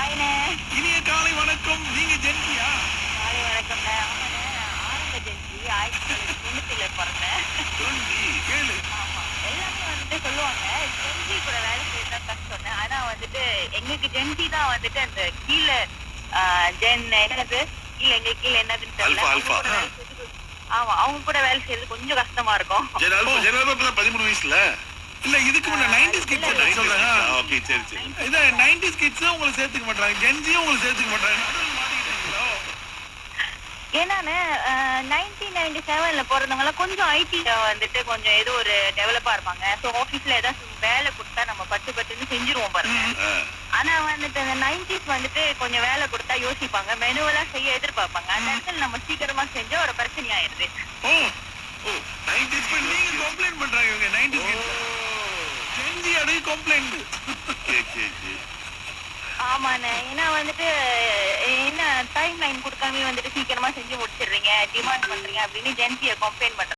ஹாய்ண்ணே. இனிய காலை வணக்கம். நீங்க ஜென்சியா? காலை வணக்கம்ண்ணே. ஆமாண்ணே. ஆரம்ப ஜென்சி 1990ல பொறந்தேன். சொல்லி கேளு. ஆமா. எல்லாமே வந்துட்டு சொல்லுவாங்க, ஜென்சி கூட வேலை செய்றது தான் கஷ்டம்னு. ஆனா வந்துட்டு எங்களுக்கு ஜென்சி தான் வந்துட்டு அந்த கீழ ஜென் என்னது? எங்களுக்கு கீழ என்னதுன்னு தெரியல. ஆல்பா. அவங்க கூட வேலை செய்றது ஆமா. அவங்க கூட வேலை செய்றது கொஞ்சம் கஷ்டமா இருக்கும். ஜெனரல் இப்பதான் 13 வயசுல. இல்ல இதுக்கு முன்ன 90s கிட்ஸ் இல்ல, சொல்றேன். ஓகே சரி சரி. இத 90s கிட்ஸ் உங்களை சேர்த்துக்க மாட்டாங்க. ஜென்சியும் உங்களை சேர்த்துக்க மாட்டாங்க. நடுவுல மாட்டிக்கிட்டீங்களோ? ஏன்னாண்ணே 1997ல பொறந்தவங்கலாம் கொஞ்சம் ஐடில வந்துட்டு கொஞ்சம் ஏதோ ஒரு டெவலப்பா இருப்பாங்க. ஸோ ஆஃபீஸ்ல ஏதாச்சும் வேலை கொடுத்தா நம்ம பட்டுன்னு செஞ்சுருவோம் பாருங்க. ஆனா வந்துட்டு அந்த 90s வந்துட்டு கொஞ்சம் வேலை கொடுத்தா யோசிப்பாங்க, மெனுவலா செய்ய எதிர்பார்ப்பாங்க. அந்த இடத்துல நம்ம சீக்கிரமா செஞ்சா ஒரு பிரச்சனை ஆயிருது. ஓ ஓ 90s இப்ப நீங்க கம்ப்ளைண்ட் பண்றாங்க இவங்க 90s கிட்ஸ். ஜென்சி அடி கம்ப்ளைண்ட். ஆமாண்ணே. ஏன்னா வந்துட்டு என்ன டைம் லைன் கொடுக்காம வந்துட்டு சீக்கிரமா செஞ்சு முடிச்சிடுறீங்க, டிமாண்ட் பண்றீங்க அப்படின்னு ஜென்சியை கம்ப்ளைண்ட் பண்றாங்க.